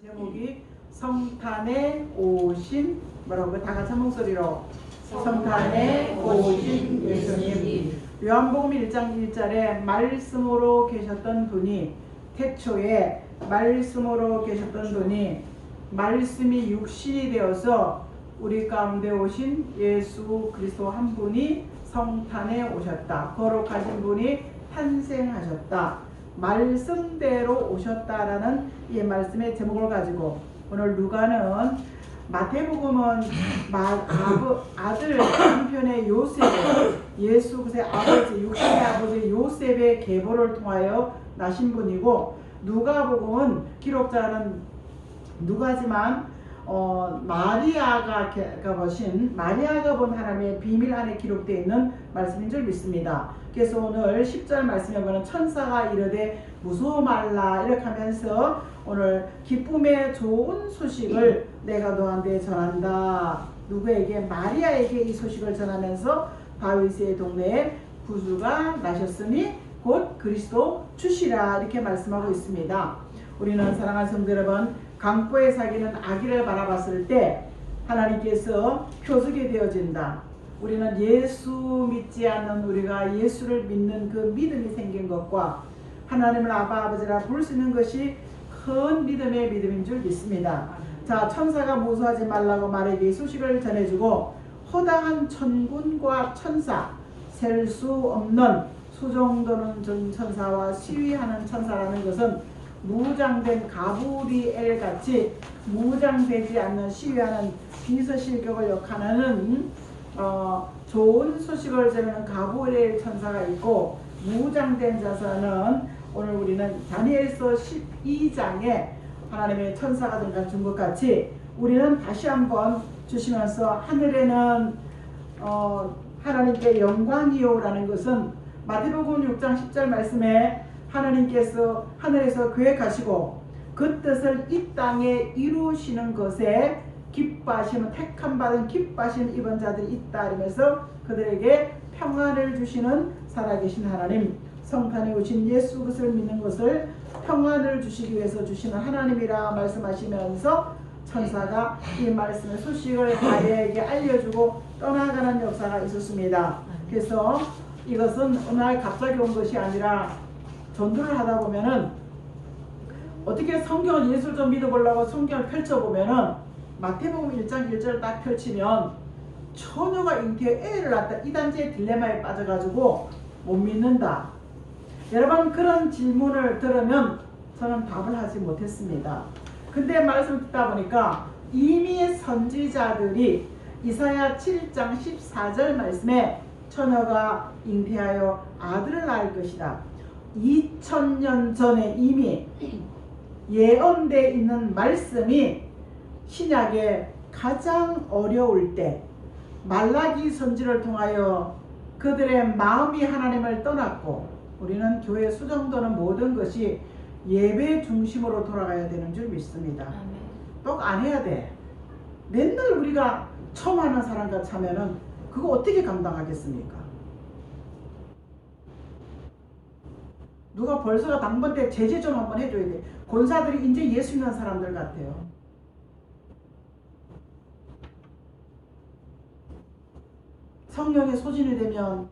제목이 성탄에 오신 뭐라고 다 같이 한 목소리로 성탄에 오신 예수님. 요한복음 1장 1절에 말씀으로 계셨던 분이 태초에 말씀으로 계셨던 분이 말씀이 육신이 되어서 우리 가운데 오신 예수 그리스도 한 분이 성탄에 오셨다. 거룩하신 분이 탄생하셨다. 말씀대로 오셨다라는 이 말씀의 제목을 가지고 오늘 누가는 마태복음은 아들 한편의 요셉, 예수 그리스도의 아버지, 육신의 아버지 요셉의 계보를 통하여 나신 분이고, 누가복음은 기록자는 누가지만 마리아가 본 하나님의 비밀 안에 기록되어 있는 말씀인 줄 믿습니다. 그래서 오늘 10절 말씀에 보면 천사가 이르되 무서워 말라 이렇게 하면서 오늘 기쁨의 좋은 소식을 내가 너한테 전한다. 누구에게? 마리아에게 이 소식을 전하면서 다윗의 동네에 구주가 나셨으니 곧 그리스도 주시라 이렇게 말씀하고 있습니다. 우리는 사랑하는 성도 여러분, 강포에 사귀는 아기를 바라봤을 때 하나님께서 표적이 되어진다. 우리는 예수 믿지 않는 우리가 예수를 믿는 그 믿음이 생긴 것과 하나님을 아버지라 부를 수 있는 것이 큰 믿음의 믿음인 줄 믿습니다. 자, 천사가 무서워하지 말라고 말에게 소식을 전해주고 허다한 천군과 천사, 셀 수 없는 수종도는 천사와 시위하는 천사라는 것은 무장된 가브리엘 같이 무장되지 않는 시위하는 비서실격을 역하는 좋은 소식을 전하는 가브리엘 천사가 있고, 무장된 자서는 오늘 우리는 다니엘서 12장에 하나님의 천사가 준 것 같이 우리는 다시 한번 주시면서 하늘에는 하나님께 영광이요라는 것은 마태복음 6장 10절 말씀에 하나님께서 하늘에서 계획하시고 그 뜻을 이 땅에 이루시는 것에 기뻐하시는 택함 받은 기뻐하시는 입은 자들이 있다 이러면서 그들에게 평안을 주시는 살아계신 하나님, 성탄에 오신 예수 그리스도를 믿는 것을 평안을 주시기 위해서 주시는 하나님이라 말씀하시면서 천사가 이 말씀의 소식을 아이에게 알려주고 떠나가는 역사가 있었습니다. 그래서 이것은 어느 날 갑자기 온 것이 아니라 전도를 하다 보면은 어떻게 성경을 예수를 좀 믿어보려고 성경을 펼쳐보면은 마태복음 1장 1절을 딱 펼치면 처녀가 잉태해 애를 낳았다 이 단지의 딜레마에 빠져가지고 못 믿는다. 여러분, 그런 질문을 들으면 저는 답을 하지 못했습니다. 근데 말씀을 듣다 보니까 이미 선지자들이 이사야 7장 14절 말씀에 처녀가 잉태하여 아들을 낳을 것이다. 2000년 전에 이미 예언되어 있는 말씀이 신약에 가장 어려울 때 말라기 선지를 통하여 그들의 마음이 하나님을 떠났고, 우리는 교회 수정도는 모든 것이 예배 중심으로 돌아가야 되는 줄 믿습니다. 꼭 안 해야 돼. 맨날 우리가 처음 하는 사람 같이 하면은 그거 어떻게 감당하겠습니까? 누가 벌써가 당번때 제재 좀 한번 해줘야 돼. 권사들이 이제 예수 믿는 사람들 같아요. 성령의 소진이 되면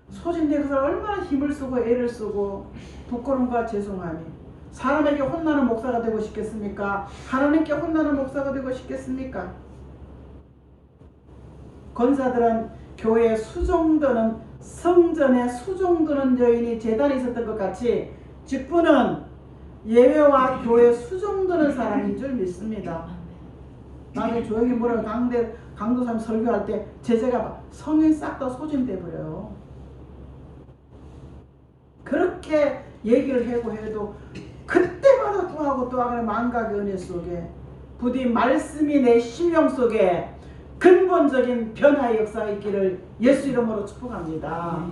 소진된 것을 얼마나 힘을 쓰고 애를 쓰고 부끄러움과 죄송함이. 사람에게 혼나는 목사가 되고 싶겠습니까? 하나님께 혼나는 목사가 되고 싶겠습니까? 권사들은 교회에 수종드는 성전에 수종드는 여인이 제단에 있었던 것 같이 직분은 예배와 교회에 수종드는 사람인 줄 믿습니다. 나중에 조용히 뭐라고 강도사님 설교할 때 제재가 성인 싹 다 소진돼 버려요. 그렇게 얘기를 하고 해도 그때마다 또 하고 또 하고 망각의 은혜 속에 부디 말씀이 내 심령 속에 근본적인 변화의 역사가 있기를 예수 이름으로 축복합니다.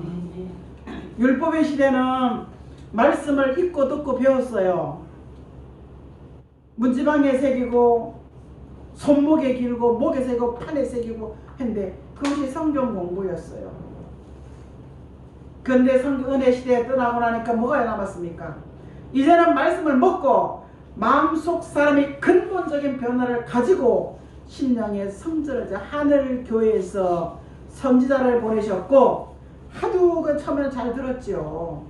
율법의 시대는 말씀을 읽고 듣고 배웠어요. 문지방에 새기고 손목에 길고 목에 새기고 판에 새기고 했는데 그것이 성경 공부였어요. 그런데 은혜 시대에 떠나고 나니까 뭐가 남았습니까? 이제는 말씀을 먹고 마음속 사람이 근본적인 변화를 가지고 심령의 성전을 하늘 교회에서 선지자를 보내셨고 하도 그 처음에는 잘 들었죠.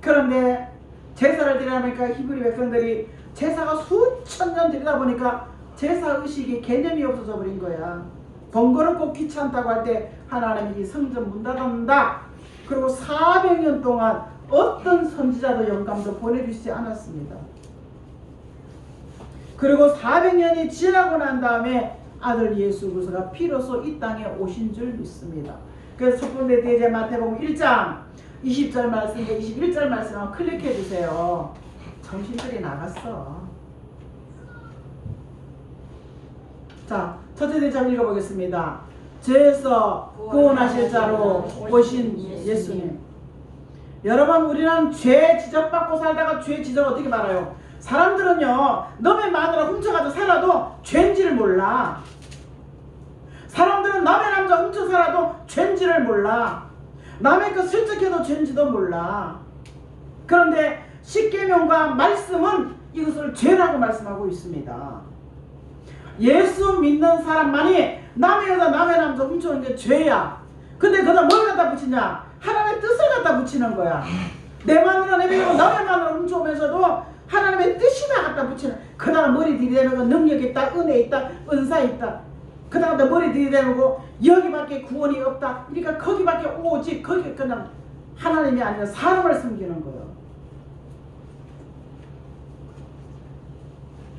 그런데 제사를 드리다 보니까 히브리 백성들이 제사가 수천 년 드리다 보니까 제사 의식이 개념이 없어져 버린 거야. 번거롭고 귀찮다고 할 때 하나님이 성전 문 닫는다. 그리고 400년 동안 어떤 선지자도 영감도 보내주시지 않았습니다. 그리고 400년이 지나고 난 다음에 아들 예수 그리스도가 비로소 이 땅에 오신 줄 믿습니다. 그래서 첫 번째 대제 마태복음 1장 20절 말씀과 21절 말씀 한번 클릭해 주세요. 정신들이 나갔어. 자, 첫째 대제 한번 읽어보겠습니다. 죄에서 구원하실 자로 오신 예수님. 여러분, 우리는 죄 지적받고 살다가 죄 지적을 어떻게 말아요? 사람들은요, 남의 마누라 훔쳐가지고 살아도 죄인지를 몰라. 사람들은 남의 남자 훔쳐 살아도 죄인지를 몰라. 남의 거 슬쩍해도 죄인지도 몰라. 그런데 십계명과 말씀은 이것을 죄라고 말씀하고 있습니다. 예수 믿는 사람만이 남의 여자 남의 남자 훔쳐오는 게 죄야. 근데 거기다 뭘 갖다 붙이냐? 하나님의 뜻을 갖다 붙이는 거야. 내 마누라 내밀고 남의 마누라 훔쳐오면서도 하나님의 뜻이나 갖다 붙이는. 그다음 머리 들이대고 능력이 있다, 은혜 있다, 은사 있다. 그다음 머리 들이대고 여기밖에 구원이 없다. 그러니까 거기밖에 오직 거기 그냥 하나님이 아니라 사람을 섬기는 거예요.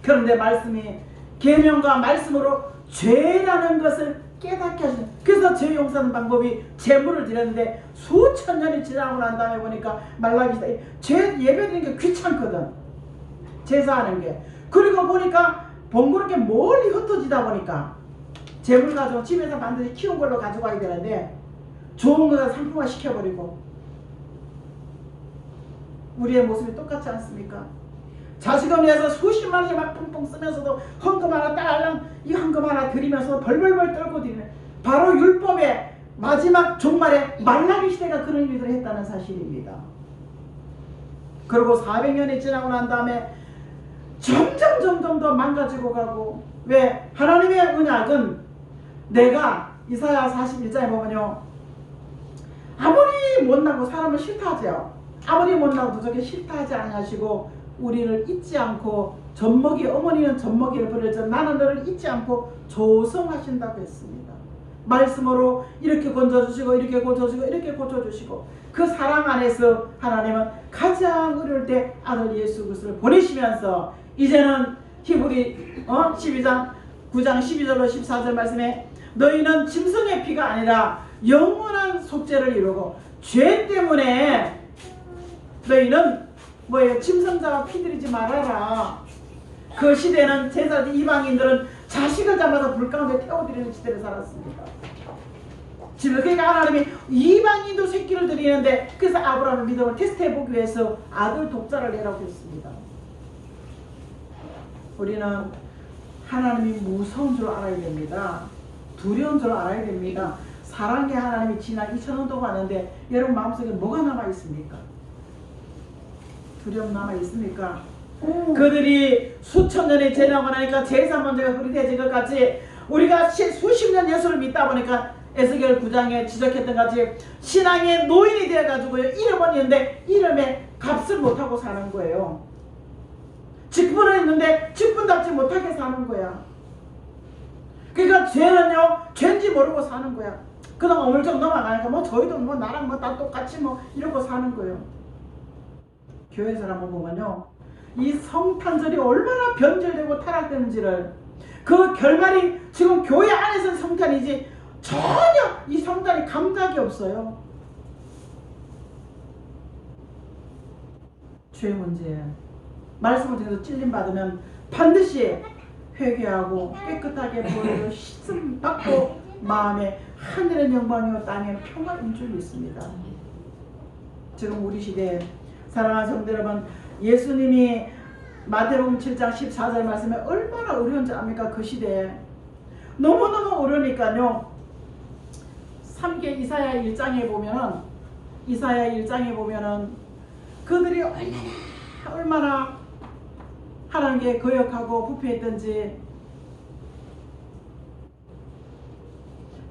그런데 말씀이 계명과 말씀으로 죄라는 것을 깨닫게 하시는. 그래서 죄 용서하는 방법이 제물을 드렸는데 수천 년이 지나고 난 다음에 보니까 말라기시다. 죄 예배드리는 게 귀찮거든. 제사하는 게. 그리고 보니까 번거롭게 멀리 흩어지다 보니까 제물 가지고 집에서 반드시 키운 걸로 가져가야 되는데 좋은 거다 상품화 시켜버리고. 우리의 모습이 똑같지 않습니까? 자식을 위해서 수십만 원씩 막 펑펑 쓰면서도 헌금 하나 딸랑 이 헌금 하나 드리면서 벌벌벌 떨고 드리는, 바로 율법의 마지막 종말에 말라기 시대가 그런 일들을 했다는 사실입니다. 그리고 400년이 지나고 난 다음에 점점 더 망가지고 가고. 왜? 하나님의 언약은 내가 이사야 41장에 보면요, 아무리 못나고 사람을 싫다 하죠. 아무리 못나고 도저히 싫다 하지 않으시고 우리를 잊지 않고 젖먹이, 어머니는 젖먹이를 버렸죠. 나는 너를 잊지 않고 조성하신다고 했습니다. 말씀으로 이렇게 건져주시고 이렇게 고쳐주시고 이렇게 고쳐주시고 그 사랑 안에서 하나님은 가장 어려울 때 아들 예수 그리스도를 보내시면서 이제는 히브리 12장 9장 12절로 14절 말씀에 너희는 짐승의 피가 아니라 영원한 속죄를 이루고 죄 때문에 너희는 뭐예요? 짐승자와 피들이지 말아라. 그 시대는 제사지 이방인들은 자식을 잡아서 불 가운데 태워드리는 시대를 살았습니다. 지금 그러니까 하나님이 이방인도 새끼를 드리는데, 그래서 아브라함의 믿음을 테스트해보기 위해서 아들 독자를 내라고 했습니다. 우리는 하나님이 무서운 줄 알아야 됩니다. 두려운 줄 알아야 됩니다. 사랑의 하나님이 지난 2000년 동안 왔는데 여러분 마음속에 뭐가 남아있습니까? 두려움 남아있습니까? 그들이 수천 년이 지나고 나니까 제사 문제가 흐릿해진 것 같이 우리가 수십 년 예수를 믿다 보니까 에스겔 9장에 지적했던 같이 신앙의 노인이 되어가지고요, 이름은 있는데 이름에 값을 못하고 사는 거예요. 직분은 있는데 직분답지 못하게 사는 거야. 그러니까 죄는요, 죄인지 모르고 사는 거야. 그동안 어물쩍 넘어가니까 뭐 저희도 뭐 나랑 뭐 다 똑같이 뭐 이러고 사는 거예요. 교회 사람을 보면요, 이 성탄절이 얼마나 변절되고 타락되는지를, 그 결말이 지금 교회 안에서는 성탄이지 전혀 이 성탄이 감각이 없어요. 죄 문제, 말씀을 통해서 찔림받으면 반드시 회개하고 깨끗하게 보여서 씻음 받고 마음에 하늘의 영광이요 땅에는 평화인 줄 믿습니다. 지금 우리 시대에 사랑하는 성도 여러분, 예수님이 마태복음 7장 14절 말씀에 얼마나 어려운지 압니까? 그 시대에 너무너무 어려우니까요, 3개 이사야 1장에 보면은 그들이 얼마나 얼마나 하나님께 거역하고 부패했던지.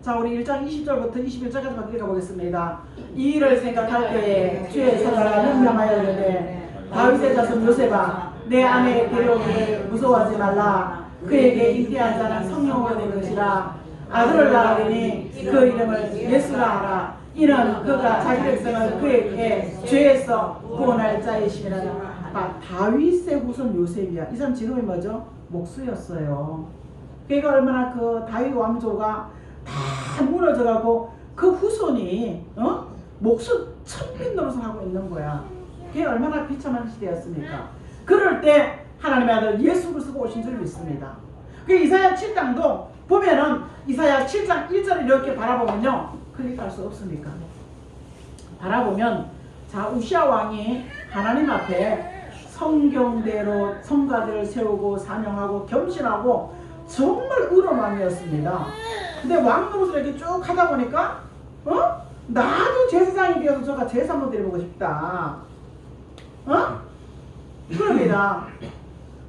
자, 우리 1장 20절부터 21절까지만 읽어보겠습니다. 이 일을 생각할 때에 주의 사자가 명령하여 이르되 다윗의 자손 요셉아 내 아내 데려오기를 무서워하지 말라. 그에게 잉태한 자는 성령으로 된 것이라. 아들을 낳으리니 그 이름을 예수라 하라. 이는 그가 자기 백성을 그에게 죄에서 구원할 자이심이라. 다윗의 후손 요셉이야. 이 사람 직업이 뭐죠? 목수였어요. 그러니까 얼마나 그 다윗 왕조가 다 무너져가고 그 후손이 목수 천민 노릇을 하고 있는 거야. 그게 얼마나 비참한 시대였습니까? 그럴 때 하나님의 아들 예수 그리스도가 오신 줄 믿습니다. 그 이사야 7장도 보면은 이사야 7장 1절을 이렇게 바라보면요, 클릭할 수 없습니까? 바라보면, 자, 우시아 왕이 하나님 앞에 성경대로 성가대를 세우고 사명하고 겸신하고 정말 의로운 왕이었습니다. 근데 왕 노릇을 이렇게 쭉 하다 보니까 나도 제사장이 되어서 저가 제사 한번 드려보고 싶다. 그럽니다.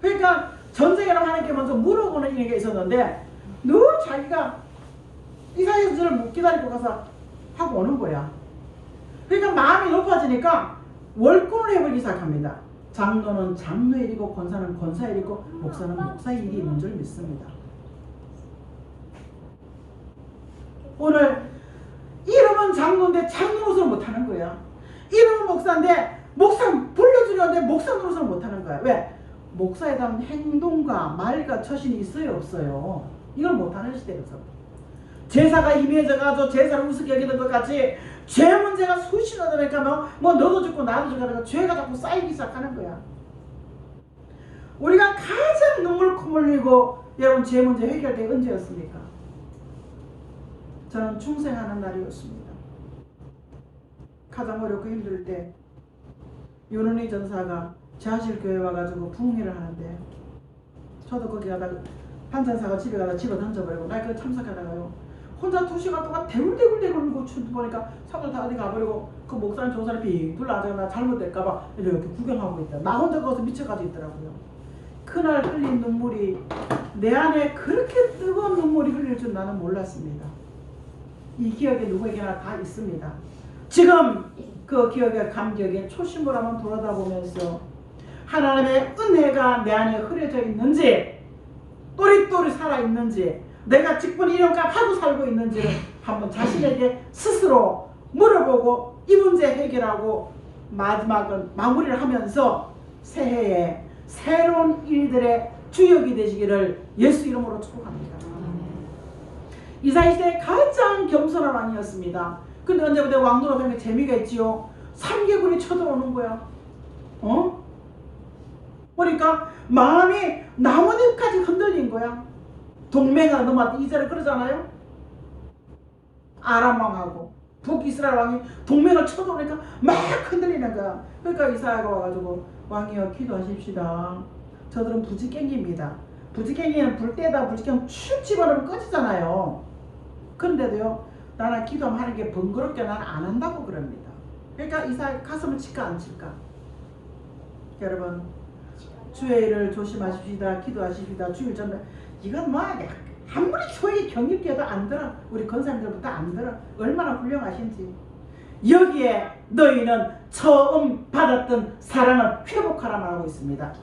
그러니까 전쟁이랑 하나님께 먼저 물어보는 일이 있었는데 늘 자기가 이사야 선지를 못 기다리고 가서 하고 오는 거야. 그러니까 마음이 높아지니까 월권을 해버리기 시작합니다. 장로는 장로의 일이고 권사는 권사의 일이고 목사는 목사의 일이 있는 줄 믿습니다. 오늘 이름은 장로인데 장로 노릇을 못하는 거야. 이름은 목사인데 목사 불러주려는데 목사 노릇을 못하는 거야. 왜? 목사에 대한 행동과 말과 처신이 있어요 없어요? 이걸 못하는 시대에서 제사가 임해져가지고 제사를 우습게 여기는 것 같이 죄 문제가 수시로 되니까 뭐 너도 죽고 나도 죽고 하니까 죄가 자꾸 쌓이기 시작하는 거야. 우리가 가장 눈물 콧물 흘리고 여러분 죄 문제 해결할 때 언제였습니까? 저는 충생하는 날이었습니다. 가장 어렵고 힘들 때 윤은희 전사가 자실교회 와가지고 부흥회를 하는데 저도 거기 가다가 한 전사가 집에 가다 집어 던져버리고 나 그거 참석하다가요 혼자 2시간 동안 대굴대굴대굴 울고 보니까 사람들 다 어디 가버리고 그 목사님 조사를 빙 둘러앉아서 나 잘못될까봐 이렇게 구경하고 있다. 나 혼자 거기서 미쳐가지고 있더라고요. 그날 흘린 눈물이 내 안에 그렇게 뜨거운 눈물이 흘릴 줄 나는 몰랐습니다. 이 기억에 누구에게나 다 있습니다. 지금 그 기억의 감격에 초심으로 한번 돌아다보면서 하나님의 은혜가 내 안에 흐려져 있는지 또릿또릿 살아있는지 내가 직분 이름값 하고 살고 있는지를 한번 자신에게 스스로 물어보고 이 문제 해결하고 마지막은 마무리를 하면서 새해에 새로운 일들의 주역이 되시기를 예수 이름으로 축복합니다. 이스라엘 시대의 가장 겸손한 왕이었습니다. 근데 언제부터 왕노릇 하는 게 재미가 있지요. 3개군이 쳐들어오는 거야. 그러니까 마음이 나뭇잎까지 흔들린 거야. 동맹아 너한테 이제를 그러잖아요. 아람 왕하고 북이스라엘 왕이 동맹을 쳐들어오니까 막 흔들리는 거야. 그러니까 이사야가 와가지고 왕이여 기도하십시다. 저들은 부지깽기입니다. 부지깽이는 불 때다 부지깽이 축 집어넣으면 꺼지잖아요. 그런데도요 나는 기도하면 하는 게 번거롭게 나는 안 한다고 그럽니다. 그러니까 이사야 가슴을 칠까 안 칠까? 여러분 주의 일을 조심하십시다. 기도하십시다. 주일 전에 이건 뭐 아무리 소위 경립해도 안 들어. 우리 권사님들부터 안 들어. 얼마나 훌륭하신지. 여기에 너희는 처음 받았던 사랑을 회복하라 말하고 있습니다.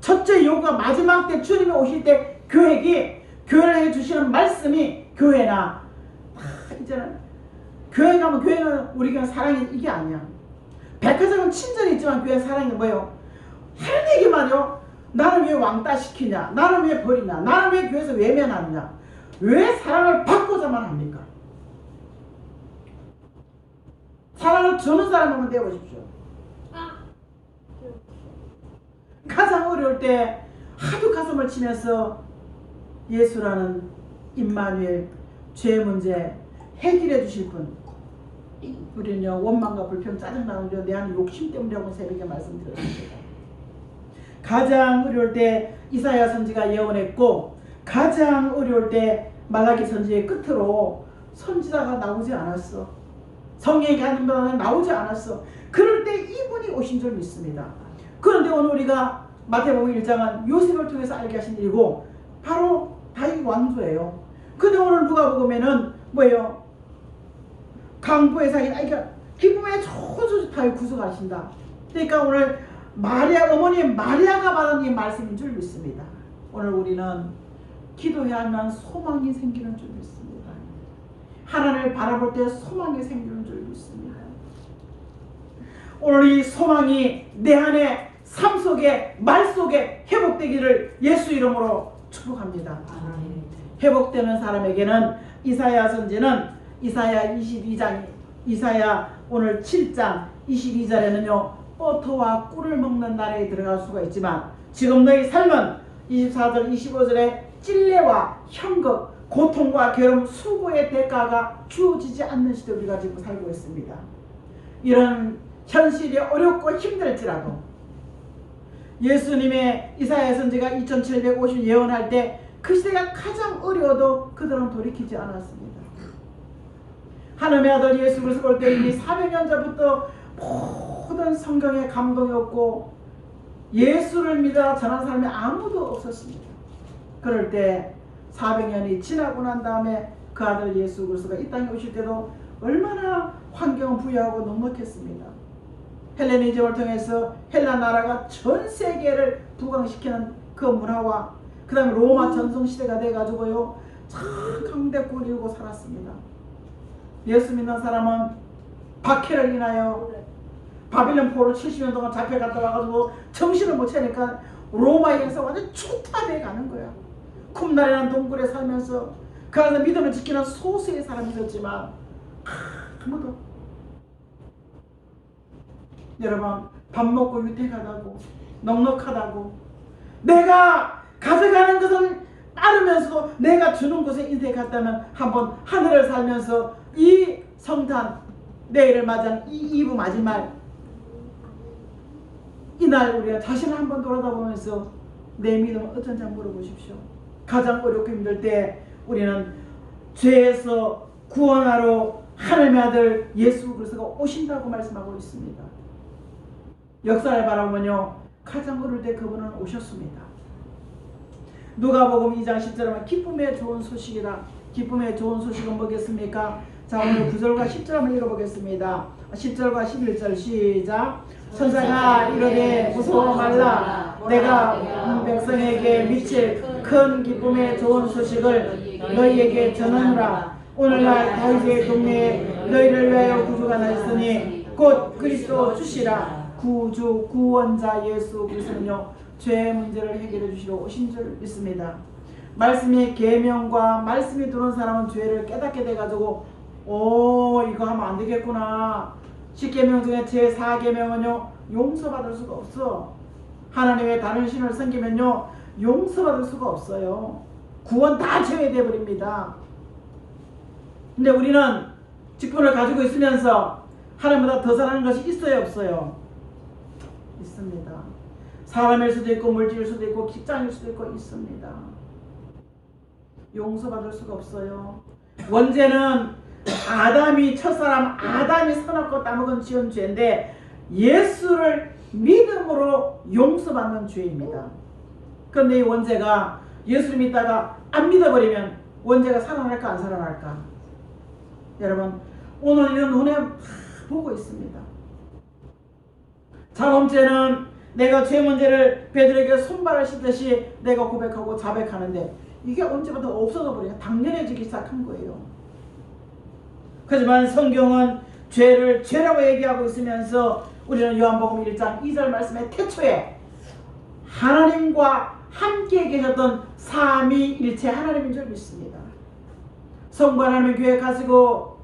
첫째 요구가 마지막 때 주님이 오실 때 교회를 해주시는 말씀이 교회나 이제는 교회 가면 교회는 우리 교회 사랑이 이게 아니야. 백화점은 친절이 있지만 교회 사랑이 뭐예요? 하는 얘기만요. 나는 왜 왕따 시키냐? 나는 왜 버리냐? 나는 왜 교회에서 외면하느냐? 왜 사랑을 받고자만 합니까? 사랑을 주는 사람 한번 되어보십시오. 가장 어려울 때 하도 가슴을 치면서 예수라는 임마누엘 죄 문제 해결해 주실 분. 우리는요 원망과 불평 짜증나는 내 안에 욕심 때문이라고 새벽에 말씀드렸습니다. 가장 어려울 때 이사야 선지가 예언했고 가장 어려울 때 말라기 선지의 끝으로 선지자가 나오지 않았어. 성령의 가님보다는 나오지 않았어. 그럴 때 이분이 오신 줄 믿습니다. 그런데 오늘 우리가 마태복음 1장은 요셉을 통해서 알게 하신 일이고 바로 다윗 왕조예요. 근데 오늘 누가복음에는 뭐예요? 강보의 사인, 그러니까 기쁨의 저주 다윗 구속하신다. 그러니까 오늘 마리아 어머니 마리아가 받은 이 말씀인 줄 믿습니다. 오늘 우리는 기도해야만 소망이 생기는 줄 믿습니다. 하나님을 바라볼 때 소망이 생기는 줄 믿습니다. 오늘 이 소망이 내 안에 삶 속에 말 속에 회복되기를 예수 이름으로 축복합니다. 회복되는 사람에게는 이사야 선지는 이사야 22장 이사야 오늘 7장 22절에는요 버터와 꿀을 먹는 나라에 들어갈 수가 있지만 지금 너희 삶은 24절 25절에 찔레와 현극 고통과 괴로움 수고의 대가가 주어지지 않는 시대 우리가 지금 살고 있습니다. 이런 현실이 어렵고 힘들지라도 예수님의 이사야 선지가 2750 예언할 때 그 시대가 가장 어려워도 그들은 돌이키지 않았습니다. 하나님의 아들 예수 그리스도 볼 때 이미 400년 전부터 모든 성경의 감동이었고 예수를 믿어 전한 사람이 아무도 없었습니다. 그럴 때 400년이 지나고 난 다음에 그 아들 예수 그리스도가 이 땅에 오실 때도 얼마나 환경은 부유하고 넉넉했습니다. 헬레니즘을 통해서 헬라 나라가 전 세계를 부강시키는 그 문화와 그 다음에 로마 전성시대가 돼가지고요 참 강대국을 이루고 살았습니다. 예수 믿는 사람은 박해를 인하여 바빌론 포로 70년 동안 잡혀갔다 와가지고 정신을 못 차리니까 로마에서 완전 추타돼 가는 거야. 쿰날이라는 동굴에 살면서 그 안에서 믿음을 지키는 소수의 사람이 있었지만 아무도 여러분 밥 먹고 유택하다고 넉넉하다고 내가 가져가는 것은 따르면서도 내가 주는 곳에 인생이 갔다면 한번 하늘을 살면서 이 성탄 내일을 맞이한 이 2부 마지막 이날 우리가 자신을 한번 돌아다보면서 내 믿음은 어쩐지 물어보십시오. 가장 어렵고 힘들 때 우리는 죄에서 구원하러 하나님의 아들 예수 그리스도가 오신다고 말씀하고 있습니다. 역사를 바라보면요 가장 어릴 때 그분은 오셨습니다. 누가복음 2장 10절에 기쁨의 좋은 소식이라. 기쁨의 좋은 소식은 뭐겠습니까? 자 오늘 9절과 10절 한번 읽어보겠습니다. 10절과 11절 시작. 천사가 이르되 무서워 말라. 내가 백성에게 미칠 큰 기쁨의 좋은 소식을 너희에게 전하노라. 오늘날 다윗의 동네에 너희를 위하여 구주가 나있으니 곧 그리스도 주시라. 구주 구원자 예수 그리스도는요 죄의 문제를 해결해 주시러 오신 줄 믿습니다. 말씀이 계명과 말씀이 들어온 사람은 죄를 깨닫게 돼가지고 이거 하면 안 되겠구나. 10계명 중에 제 4계명은요 용서받을 수가 없어. 하나님의 다른 신을 섬기면요 용서받을 수가 없어요. 구원 다 제외돼 버립니다. 근데 우리는 직분을 가지고 있으면서 하나님보다 더 잘하는 것이 있어요 없어요? 있습니다. 사람일 수도 있고 물질일 수도 있고 직장일 수도 있고 있습니다. 용서받을 수가 없어요. 원죄는 아담이 첫사람 아담이 선악과 따먹은 지은 죄인데 예수를 믿음으로 용서받는 죄입니다. 그런데 이 원죄가 예수를 믿다가 안 믿어버리면 원죄가 살아날까 안 살아날까? 여러분 오늘 이런 눈에 보고 있습니다. 자범죄는 내가 죄 문제를 베드로에게 손발을 씻듯이 내가 고백하고 자백하는데 이게 언제부터 없어져 버려요. 당연해지기 시작한 거예요. 하지만 성경은 죄를 죄라고 얘기하고 있으면서 우리는 요한복음 1장 2절 말씀에 태초에 하나님과 함께 계셨던 삼위일체 하나님인 줄 믿습니다. 성부 하나님은 계획하시고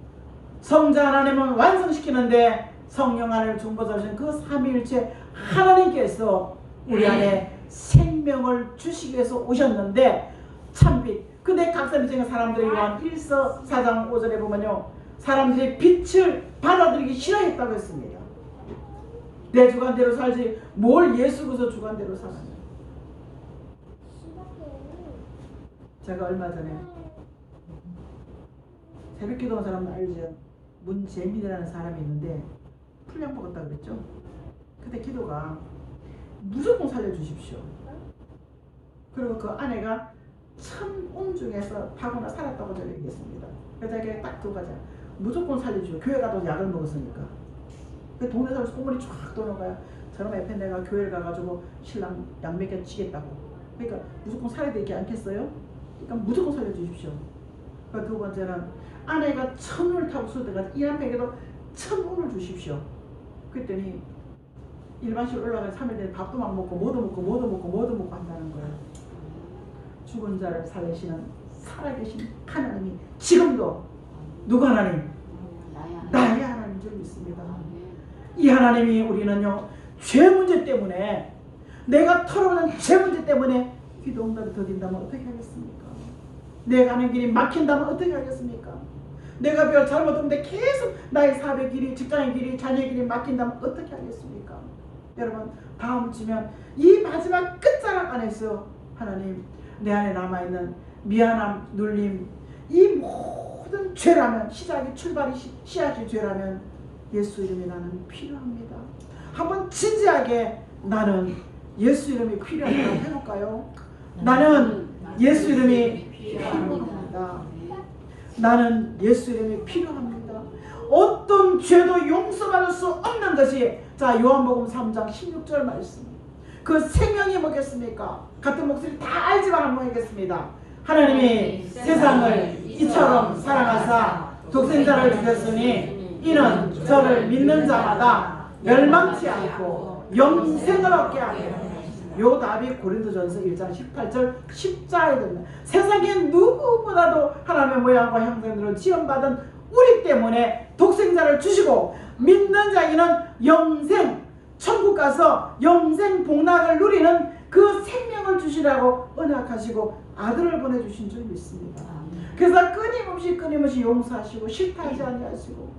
성자 하나님은 완성시키는데 성령 하나님을 중보자하신 그 삼위일체 하나님께서 우리 안에 생명을 주시기 위해서 오셨는데 참빛. 근데 각 사람 중에 사람들이 요한 1서 4장 5절에 보면요 사람들이 빛을 받아들이기 싫어했다고 했습니다. 내 주관대로 살지 뭘 예수 그리스도 주관대로 사느냐. 제가 얼마 전에 새벽 기도하는 사람 알죠? 문재민이라는 사람이 있는데 풀량 먹었다 그랬죠. 그때 기도가 무조건 살려주십시오. 그리고 그 아내가 1000운 중에서 파거나 살았다고 저를 얘기했습니다. 그래서 자기가 딱 두 가지 무조건 살려주고 교회 가도 약을 먹었으니까 그 동네 사람 소문이 쫙 도는 거야. 저놈 옆에 내가 교회를 가가지고 신랑 약 먹여 치겠다고. 그러니까 무조건 살아야 되지 않겠어요? 그러니까 무조건 살려주십시오. 두 번째는 아내가 1000운을 타고 쏠 때가 이 남편에게도 1000운을 주십시오. 그랬더니 일반실 올라가서 3일 내에 밥도 막 먹고 뭐도 먹고 한다는 거예요. 죽은 자를 살리시는 살아계신 하나님이 지금도 누구 하나님? 나의 하나님인 줄 믿습니다. 이 하나님이 우리는요 죄 문제 때문에 내가 털어오는 죄 문제 때문에 기도 응답이 더딘다면 어떻게 하겠습니까? 내가 가는 길이 막힌다면 어떻게 하겠습니까? 내가 별 잘못 없는데 계속 나의 사업의 길이, 직장의 길이, 자녀의 길이 막힌다면 어떻게 하겠습니까? 여러분 다음 주면 이 마지막 끝자락 안에서 하나님 내 안에 남아있는 미안함, 눌림 이 모든 죄라면 시작이 출발이 씨앗이 죄라면 예수 이름이 나는 필요합니다. 한번 진지하게 나는 예수 이름이 필요하다고 해볼까요? 나는 예수 이름이 필요합니다. 나는 예수 이름이 필요합니다. 어떤 죄도 용서받을 수 없는 것이 자 요한복음 3장 16절 말씀 그 생명이 뭐겠습니까? 같은 목소리 다 알지만 한번 하겠습니다. 하나님이 세상을 이처럼 사랑하사 독생자를 주셨으니 이는 저를 믿는 자마다 멸망치 않고 영생을 얻게 하며 요 답이 고린도전서 1장 18절 10자에 됩니다. 세상에 누구보다도 하나님의 모양과 형상으로 지음받은 우리 때문에 독생자를 주시고 믿는 자에게는 영생 천국 가서 영생 복락을 누리는 그 생명을 주시라고 언약하시고 아들을 보내주신 줄 믿습니다. 그래서 끊임없이 용서하시고 싫다 하지 아니하시고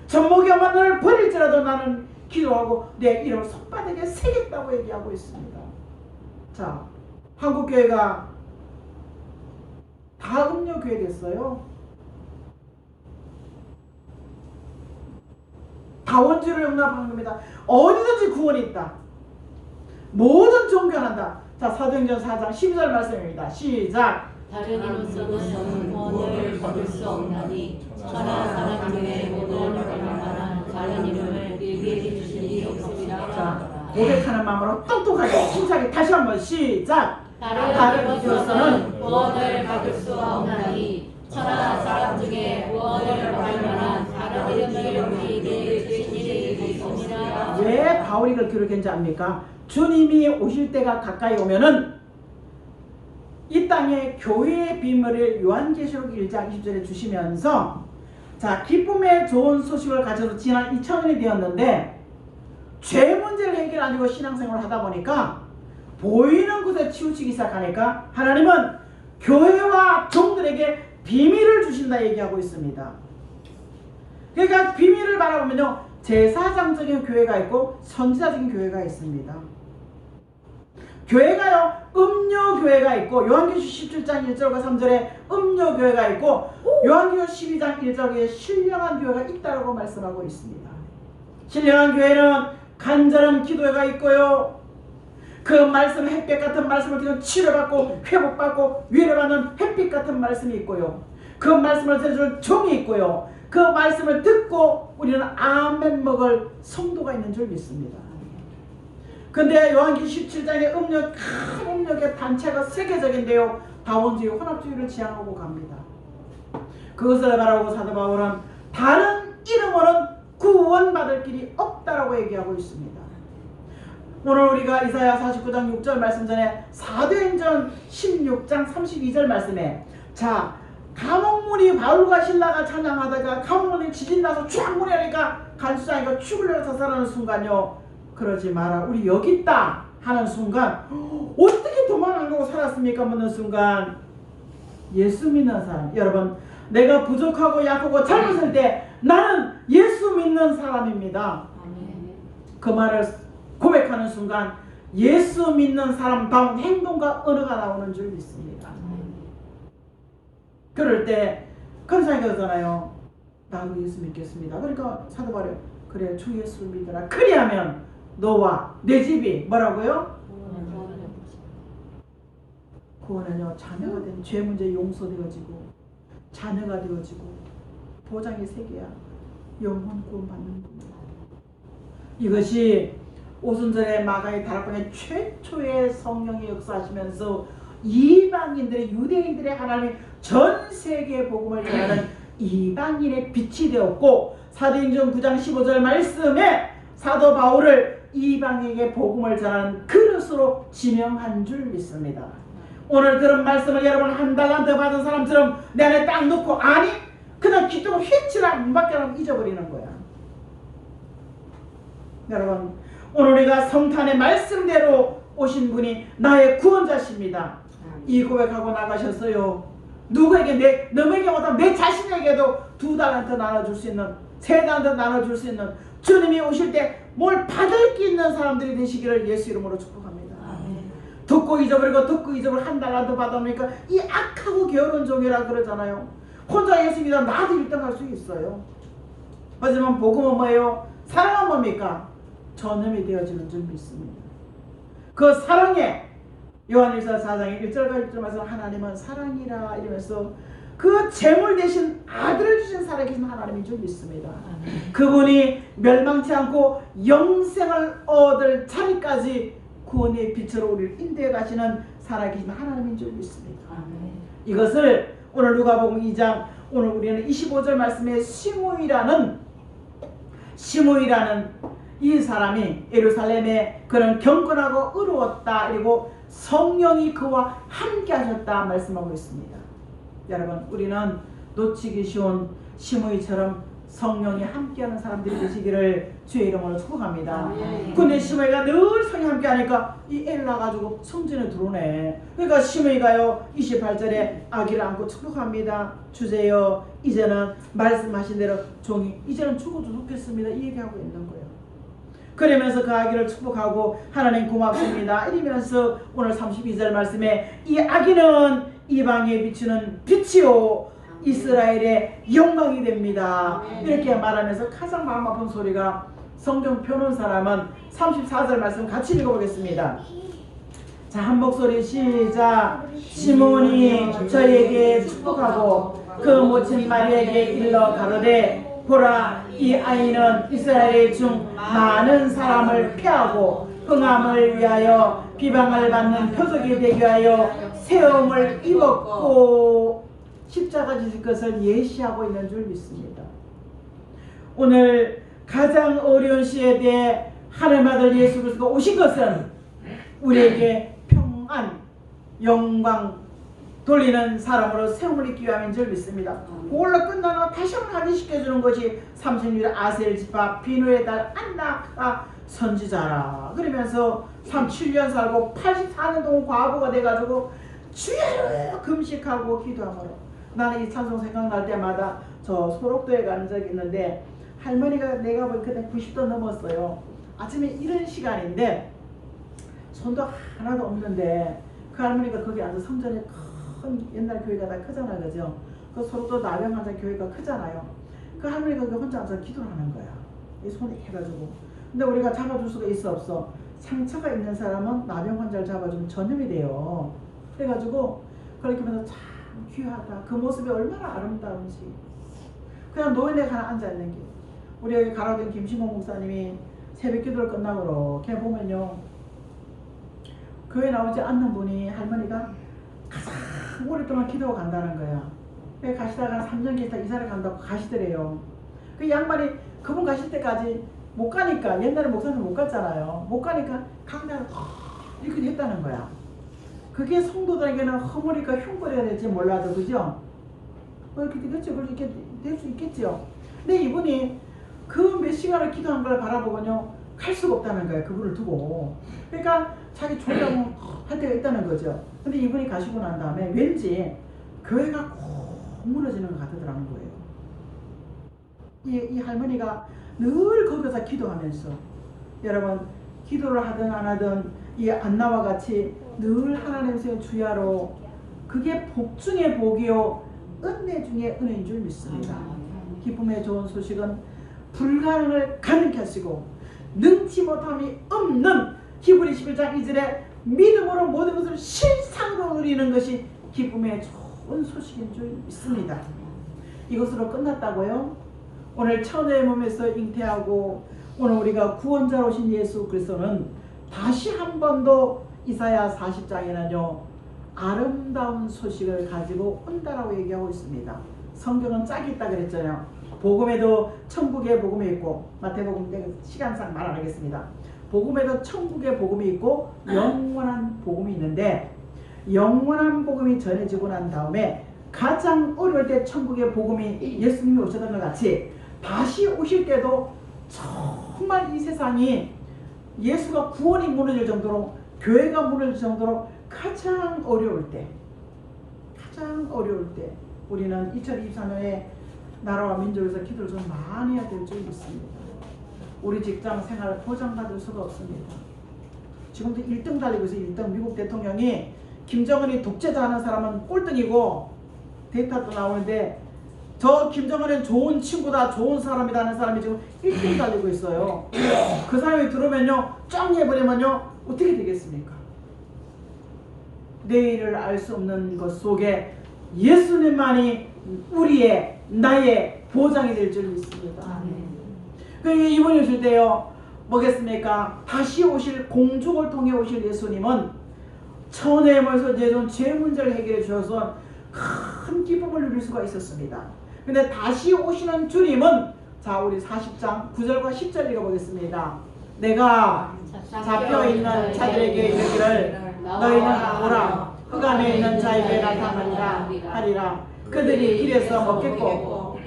젖먹여 만나를 버릴지라도 나는 기도하고 내 이름을 손바닥에 새겼다고 얘기하고 있습니다. 자, 한국교회가 다 음료교회 됐어요. 다 원죄를 용납하는 겁니다. 어디든지 구원이 있다. 모든 종교한다. 자, 사도행전 4장 12절 말씀입니다. 시작. 다른 이로서는 구원을 받을 수 없나니 천하 사람 중에 구원을 받을 만한 다른 이름을 일개히 주신 이 없습니다. 자, 고백하는 마음으로 똑똑하게 힘차게 다시 한번 시작. 다른 이로서는 구원을 받을 수 없나니 천하 사람 중에 구원을 받을 만한 다른 이름을 일개히 주신 이 없습니다. 왜 바울이 이걸 기록했는지 압니까? 주님이 오실 때가 가까이 오면은 이 땅에 교회의 비밀을 요한계시록 1장 20절에 주시면서 자 기쁨의 좋은 소식을 가져서 지난 2000년이 되었는데 죄 문제를 해결 안 하고 신앙생활을 하다 보니까 보이는 곳에 치우치기 시작하니까 하나님은 교회와 종들에게 비밀을 주신다 얘기하고 있습니다. 그러니까 비밀을 바라보면요 제사장적인 교회가 있고 선지자적인 교회가 있습니다. 교회가요 음료교회가 있고 요한계시록 17장 1절과 3절에 음료교회가 있고 요한계시록 12장 1절에 신령한 교회가 있다고 말씀하고 있습니다. 신령한 교회는 간절한 기도가 있고요 그 말씀 햇빛 같은 말씀을 듣고 치료받고 회복받고 위로받는 햇빛 같은 말씀이 있고요 그 말씀을 들어줄 종이 있고요 그 말씀을 듣고 우리는 아멘 먹을 성도가 있는 줄 믿습니다. 근데 요한계시록 17장의 큰 음력의 단체가 세계적인데요 다원주의, 혼합주의를 지향하고 갑니다. 그것을 바라보고 사도 바울은 다른 이름으로는 구원받을 길이 없다라고 얘기하고 있습니다. 오늘 우리가 이사야 49장 6절 말씀 전에 사도행전 16장 32절 말씀에 자 감옥문이 바울과 신라가 찬양하다가 감옥문이 지진나서 쫙 문이 하니까 간수장이가 죽으려고 자살하는 순간요 그러지 마라 우리 여기 있다 하는 순간 어떻게 도망 안 가고 살았습니까 묻는 순간 예수 믿는 사람 여러분 내가 부족하고 약하고 잘못할 때 나는 예수 믿는 사람입니다. 그 말을 고백하는 순간 예수 믿는 사람다운 행동과 언어가 나오는 줄 믿습니다. 그럴 때 그런 생각이 들잖아요. 나도 예수 믿겠습니다. 그러니까 사도 바울이 그래 주 예수를 믿어라. 그리하면 너와 내 집이 뭐라고요? 구원은요, 자녀가 된 죄 문제 용서되어지고 자녀가 되어지고 보장이 세 개야. 영혼 구원받는 겁니다. 이것이 오순절의 마가의 다락방에 최초의 성령이 역사하시면서 이방인들의, 유대인들의 하나님 전 세계 복음을 전하는 이방인의 빛이 되었고, 사도행전 9장 15절 말씀에 사도 바울을 이방인에게 복음을 전하는 그릇으로 지명한 줄 믿습니다. 오늘 들은 말씀을 여러분 한 달란트 받은 사람처럼 내 안에 딱 놓고, 아니 그냥 기도를 휘치라 문밖에 안 잊어버리는 거야. 여러분, 오늘 우리가 성탄의 말씀대로 오신 분이 나의 구원자십니다. 이 고백하고 나가셨어요. 누구에게, 너에게 못하면 내 자신에게도 2달란트 나눠줄 수 있는, 3달란트 나눠줄 수 있는, 주님이 오실 때 뭘 받을 게 있는 사람들이 되시기를 예수 이름으로 축복합니다. 듣고 잊어버리고 1달란트 받아보니까 이 악하고 게으른 종이라 그러잖아요. 혼자 예수 믿어 나도 1등 할 수 있어요. 하지만 복음은 뭐예요? 사랑은 뭡니까? 전염이 되어지는 줄 믿습니다. 그 사랑에 요한일서 4장의 1절과 6절 말씀, 하나님은 사랑이라 이러면서 그 제물 대신 아들을 주신 살아계신 하나님인 줄 믿습니다. 그분이 멸망치 않고 영생을 얻을 자리까지 구원의 빛으로 우리를 인도해 가시는 살아계신 하나님인 줄 믿습니다. 이것을 오늘 누가복음 2장, 오늘 우리는 25절 말씀에 시므이라는 이 사람이 예루살렘에 그는 경건하고 의로웠다, 그리고 성령이 그와 함께 하셨다 말씀하고 있습니다. 여러분, 우리는 놓치기 쉬운 시므이처럼 성령이 함께하는 사람들이 되시기를 주의 이름으로 축복합니다. 근데 시므이가 늘 성령이 함께하니까 이 애를 낳아가지고 성전에 들어오네. 그러니까 시므이가요 28절에 아기를 안고 축복합니다. 주제여 이제는 말씀하신 대로 종이 이제는 죽어도 좋겠습니다, 이 얘기하고 있는 거예요. 그러면서 그 아기를 축복하고 하나님 고맙습니다 이러면서 오늘 32절 말씀에 이 아기는 이방에 비추는 빛이요 이스라엘의 영광이 됩니다. 이렇게 말하면서 가장 마음 아픈 소리가, 성경 펴놓은 사람은 34절 말씀 같이 읽어보겠습니다. 자, 한 목소리 시작. 시몬이 저에게 축복하고 그 모친 마리에게 일러 가로되, 보라, 이 아이는 이스라엘 중 많은 사람을 피하고 흥함을 위하여 비방을 받는 표적이 되게 하여 세움을 입었고 십자가 지실 것을 예시하고 있는 줄 믿습니다. 오늘 가장 어려운 시대에 하나님 아들 예수 그리스도가 오신 것은 우리에게 평안, 영광 돌리는 사람으로 세움을 입기 위함인 줄 믿습니다. 그걸로 끝나면 다시 한번 확인시켜주는 것이 36일 아셀 지파 비누의 딸 안나가 선지자라. 그러면서 37년 살고 84년 동안 과부가 돼가지고 주야로 금식하고 기도하므로, 나는 이 찬송 생각날 때마다 저 소록도에 간 적이 있는데, 할머니가 내가 보니 그때 90도 넘었어요. 아침에 이런 시간인데 손도 하나도 없는데 그 할머니가 거기 앉아서 성전에 큰 옛날 교회가 다 크잖아요, 그죠? 그 소록도 나병환자 교회가 크잖아요. 그 할머니가 거기 혼자 앉아서 기도를 하는 거야, 이 손에 해가지고. 근데 우리가 잡아줄 수가 있어 없어? 상처가 있는 사람은 나병환자를 잡아주면 전염이 돼요. 그래가지고 그렇게 하면서 참 귀하다, 그 모습이 얼마나 아름다운지. 그냥 노인에 하나 앉아있는 게, 우리 여기 가로등 김신봉 목사님이 새벽 기도를 끝나고 걔 보면요, 교회 나오지 않는 분이, 할머니가 가장 오랫동안 기도가 간다는 거야. 그래 가시다가 3년 계시다 이사를 간다고 가시더래요. 그 양반이 그분 가실 때까지 못 가니까, 옛날에 목사님 못 갔잖아요. 못 가니까 강단을 이렇게 했다는 거야. 그게 성도들에게는 허물이니까 흉보려야 될지 몰라도, 그죠? 이렇게 되겠죠. 그렇게 될 수 있겠죠. 근데 이분이 그 몇 시간을 기도한 걸 바라보고요 갈 수가 없다는 거예요, 그분을 두고. 그러니까 자기 졸라고 할 때가 있다는 거죠. 근데 이분이 가시고 난 다음에 왠지 교회가 꼭 무너지는 것 같더라는 거예요. 이 할머니가 늘 거기서 기도하면서, 여러분 기도를 하든 안 하든 이 안나와 같이 늘 하나님 세운 주야로, 그게 복 중에 복이요 은혜 중에 은혜인 줄 믿습니다. 기쁨의 좋은 소식은 불가능을 가능케 하시고 능치 못함이 없는 히브리 11장 2절에 믿음으로 모든 것을 실상으로 누리는 것이 기쁨의 좋은 소식인 줄 믿습니다. 이것으로 끝났다고요? 오늘 천의 몸에서 잉태하고 오늘 우리가 구원자로 오신 예수 그리스도는 다시 한 번 더 이사야 40장에는요 아름다운 소식을 가지고 온다라고 얘기하고 있습니다. 성경은 짝이 있다 그랬잖아요. 복음에도 천국의 복음이 있고, 마태복음 내가 시간상 말 안 하겠습니다. 복음에도 천국의 복음이 있고 영원한 복음이 있는데, 영원한 복음이 전해지고 난 다음에 가장 어려울 때 천국의 복음이 예수님이 오셨던 것 같이 다시 오실 때도 정말 이 세상이 예수가 구원이 무너질 정도로, 교회가 무너질 정도로 가장 어려울 때 우리는 2024년에 나라와 민족을 위해서 기도를 좀 많이 해야 될 줄 믿습니다. 우리 직장 생활 보장받을 수가 없습니다. 지금도 1등 달리고 있어요. 1등. 미국 대통령이 김정은이 독재자하는 사람은 꼴등이고 데이터도 나오는데, 저 김정은은 좋은 친구다, 좋은 사람이다 하는 사람이 지금 1등 달리고 있어요. 그 사람이 들어오면요, 짱해버리면요, 어떻게 되겠습니까? 내일을 알 수 없는 것 속에 예수님만이 우리의, 나의 보장이 될 줄 믿습니다. 그러니까 이번에 오실 때요, 뭐겠습니까? 다시 오실, 공중을 통해 오실 예수님은 천의 몸에서 이제 죄 문제를 해결해 주셔서 큰 기쁨을 누릴 수가 있었습니다. 근데 다시 오시는 주님은, 자, 우리 40장 9절과 10절 읽어보겠습니다. 내가 잡혀있는 자들에게 이르기를 너희는 보라, 흑암에 있는 자에게 나타나리라 하리라. 그들이 길에서 먹겠고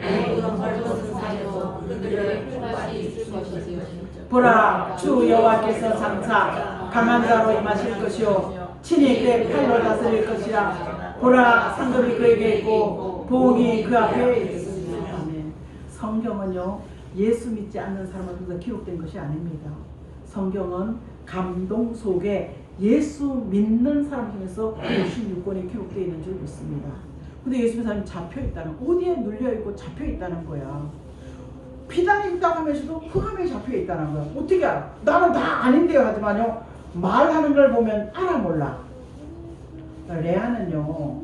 보라, 주 여호와께서 장차 강한 자로 임하실 것이요 친히 그의 팔로 다스릴 것이라. 보라, 상급이 그에게 있고 보응이 그 앞에 있습니다. 성경은요, 예수 믿지 않는 사람을 통해서 기록된 것이 아닙니다. 성경은 감동 속에 예수 믿는 사람 중에서 56권이 기록되어 있는 줄 믿습니다. 근데 예수 믿는 사람이 잡혀있다는, 어디에 눌려있고 잡혀있다는 거야. 피단이 있다고 하면서도 흑암에 잡혀있다는 거야. 어떻게 알아? 나는 다 아닌데요 하지만요, 말하는 걸 보면 알아 몰라. 레아는요,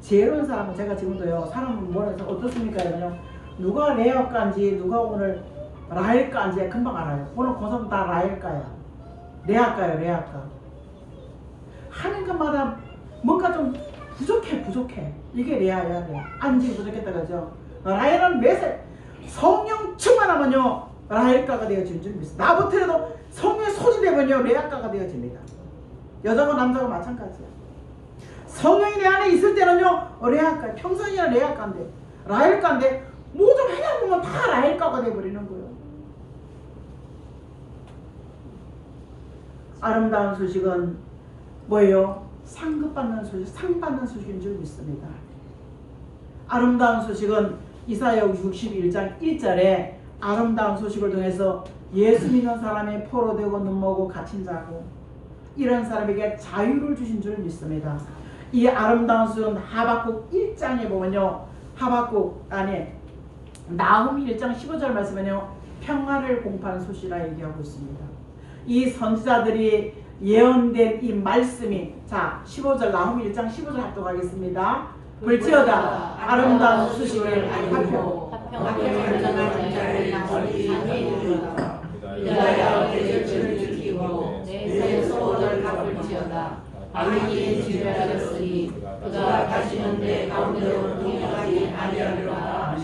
지혜로운 사람은, 제가 지금도요, 사람은 뭐라서 어떻습니까? 이러면요, 누가 레아과인지 누가 오늘 라헬과인지 금방 알아요. 오늘 고사도 다 라헬과야, 레아과요, 레아과. 하는 것마다 뭔가 좀 부족해. 이게 레아야, 레아. 안지 부족했다 그러죠. 라헬은 매세 성령 충만하면요, 라헬과가 되어지는 줄 믿습니다. 나부터라도 성령에 소진되면요, 레아과가 되어집니다. 여자고 남자고 마찬가지야. 성령이 내 안에 있을 때는요, 레아과, 평소에는 레아과인데, 라헬과인데, 뭐 좀 하다 보면 다 라헬과가 되어버리는 거예요. 아름다운 소식은 뭐예요? 상급받는 소식, 상 받는 소식인 줄 믿습니다. 아름다운 소식은 이사야 61장 1절에 아름다운 소식을 통해서 예수 믿는 사람이 포로되고 눈먹고 갇힌 자고 이런 사람에게 자유를 주신 줄 믿습니다. 이 아름다운 소식은 하박국 1장에 보면요, 하박국 안에 나훔 1장 15절 말씀에는요, 평화를 공포하는 소식이라 얘기하고 있습니다. 이 선지자들이 예언된 이 말씀이, 자, 15절, 나훔 1장 15절 합독하겠습니다. 볼지어다 아름다운 소식을 하표 유다야 내 죄를 지키고 내 소원을 갚을지어다. 악인이 지배하였으니 그가 다시는 내 가운데로 동행하지 아니하리로다.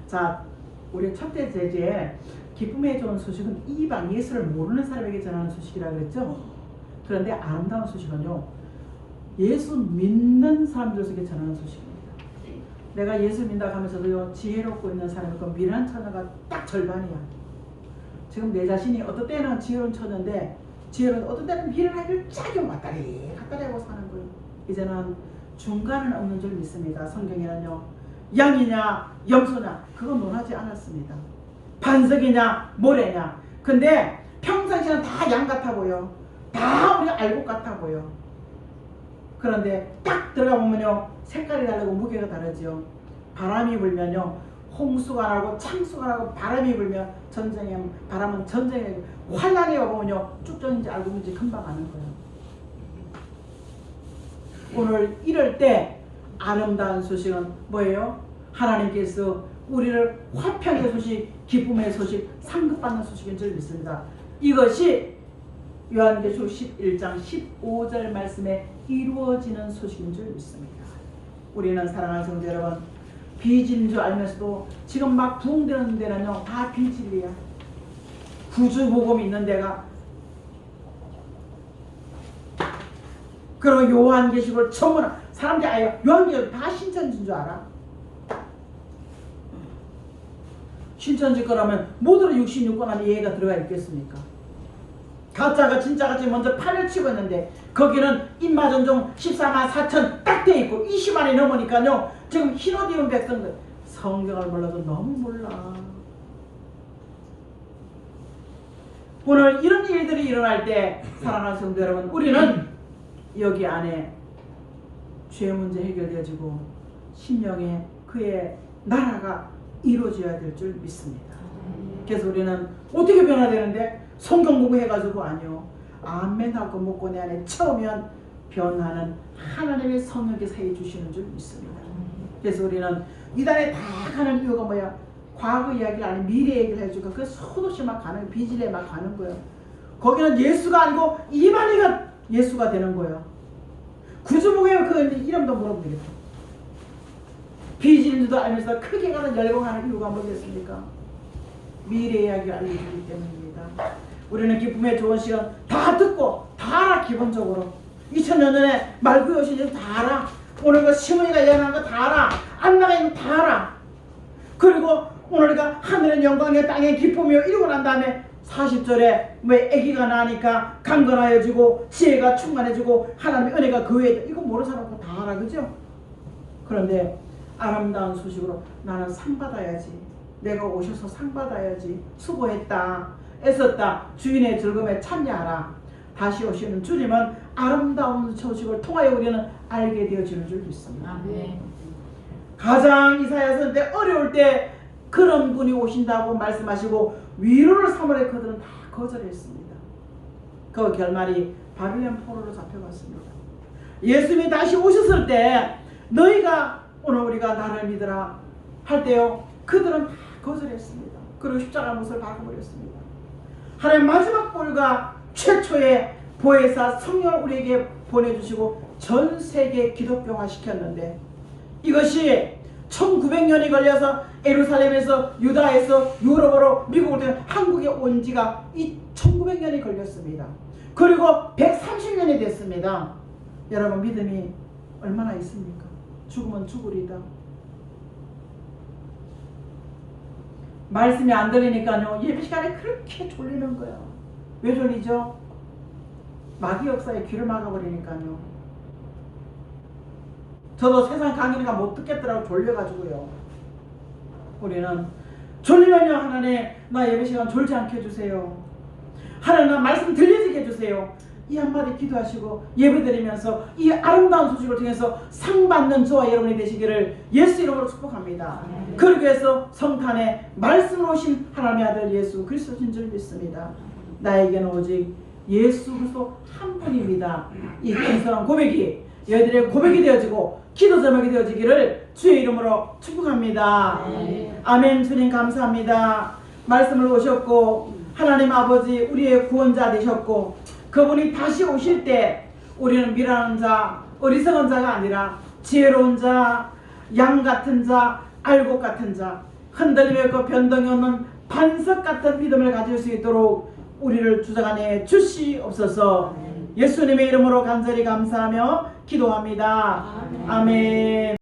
자, 우리 첫째 제지에 기쁨에 좋은 소식은 이방 예수를 모르는 사람에게 전하는 소식이라고 그랬죠. 그런데 아름다운 소식은요, 예수 믿는 사람들에게 전하는 소식입니다. 내가 예수 믿는다고 하면서도요, 지혜롭고 있는 사람이고 미련한 처녀가 딱 절반이야. 지금 내 자신이 어떤 때는 지혜로운 처녀인데, 지혜로운 어떤 때는 미련하기를 짝이 왔다리 갔다리 하고 사는 거예요. 이제는 중간은 없는 줄 믿습니다. 성경에는요, 양이냐 염소냐 그건 논하지 않았습니다. 반석이냐 모래냐. 근데 평상시는 다 양 같아 보여. 다 우리가 알고 같아 보여. 그런데 딱 들어가 보면요, 색깔이 다르고 무게가 다르죠. 바람이 불면요, 홍수가 나고 창수가 나고 바람이 불며 바람은 전쟁에 환란이 와보면요 쭉전인지 알고 있는지 금방 아는 거예요. 오늘 이럴 때 아름다운 소식은 뭐예요? 하나님께서 우리를 화평의 소식, 기쁨의 소식, 상급받는 소식인 줄 믿습니다. 이것이 요한계시록 11장 15절 말씀에 이루어지는 소식인 줄 믿습니다. 우리는 사랑하는 성도 여러분, 비질인 줄 알면서도 지금 막 부흥되는 데는요 다 비질이야. 구주복음이 있는 데가, 그리고 요한계시록을 전부 사람들이 아예 요한계시록 다 신천지인 줄 알아? 신천지 거라면 모두로 66권 안에 얘가 들어가 있겠습니까? 가짜가 진짜같이 먼저 판을 치고 있는데 거기는 인마전종 14만 4천 딱 돼 있고 20만이 넘으니까요 지금 흰옷 입은 백성들 성경을 몰라도 너무 몰라. 오늘 이런 일들이 일어날 때 사랑하는 성도 여러분, 우리는 여기 안에 죄 문제 해결되어지고 심령에 그의 나라가 이루어져야 될 줄 믿습니다. 그래서 우리는 어떻게 변화되는데? 성경 공부해가지고 아니요. 아멘 하고 먹고 내 안에 채우면 변화는 하나님의 성령께 사해 주시는 줄 믿습니다. 그래서 우리는 이단에 다 가는 이유가 뭐야? 과거 이야기를 아닌 미래 얘기를 해주고 그 소도시 막 가는, 비질에 막 가는 거예요. 거기는 예수가 아니고 이만희가 예수가 되는 거예요. 구주목에 그 이름도 물어보겠다. 비질인 줄도 알면서 크게 가는 열공하는 이유가 뭐겠습니까? 미래 이야기를 알려주기 때문입니다. 우리는 기쁨의 좋은 시간 다 듣고 다 알아. 기본적으로 2000년 전에 말구 오신 일 다 알아. 오늘 그 시문이가 예언한 거 다 알아. 안나가 있는 거 다 알아. 그리고 오늘가 하늘의 영광에 땅의 기쁨이요 이러고 난 다음에 40절에 왜 아기가 나니까 강건하여지고 지혜가 충만해지고 하나님의 은혜가 그 위에 이거 모르는 사람은 다 알아. 그죠? 그런데 아름다운 소식으로 나는 상 받아야지. 내가 오셔서 상 받아야지. 수고했다. 애썼다. 주인의 즐거움에 참여하라. 다시 오시는 주님은 아름다운 소식을 통하여 우리는 알게 되어지는 줄 믿습니다. 가장 이사야서 때 어려울 때 그런 분이 오신다고 말씀하시고 위로를 삼으려 그들은 다 거절했습니다. 그 결말이 바빌론 포로로 잡혀갔습니다. 예수님이 다시 오셨을 때 너희가 오늘 우리가 나를 믿으라 할 때요 그들은 다 거절했습니다. 그리고 십자가 못을 박아버렸습니다. 하나님 마지막 볼과 최초의 보혜사 성령을 우리에게 보내주시고 전 세계 기독교화 시켰는데 이것이 1900년이 걸려서 예루살렘에서 유다에서 유럽으로 미국으로 한국에 온 지가 이 1900년이 걸렸습니다. 그리고 130년이 됐습니다. 여러분 믿음이 얼마나 있습니까? 죽으면 죽으리다. 말씀이 안 들리니까요 예배 시간에 그렇게 졸리는 거야. 왜 졸리죠? 마귀 역사에 귀를 막아버리니까요. 저도 세상 강의니까 못 듣겠더라고 졸려가지고요. 우리는 졸리면요 하나님 나 예배 시간 졸지 않게 해주세요. 하나님 나 말씀 들려지게 해주세요. 이 한마디 기도하시고 예배드리면서 이 아름다운 소식을 통해서 상 받는 저와 여러분이 되시기를 예수 이름으로 축복합니다. 그러기 위해서 성탄에 말씀으로 오신 하나님의 아들 예수 그리스도신 줄 믿습니다. 나에게는 오직 예수 그리스도 한 분입니다. 이 겸손한 고백이 여러분들의 고백이 되어지고 기도 제목이 되어지기를 주의 이름으로 축복합니다. 아멘. 주님 감사합니다. 말씀을 오셨고 하나님 아버지 우리의 구원자 되셨고 그분이 다시 오실 때 우리는 미련한 자, 어리석은 자가 아니라 지혜로운 자, 양 같은 자, 알곡 같은 자, 흔들림이 없고 변동이 없는 반석 같은 믿음을 가질 수 있도록 우리를 주장하여 주시옵소서. 예수님의 이름으로 간절히 감사하며 기도합니다. 아멘.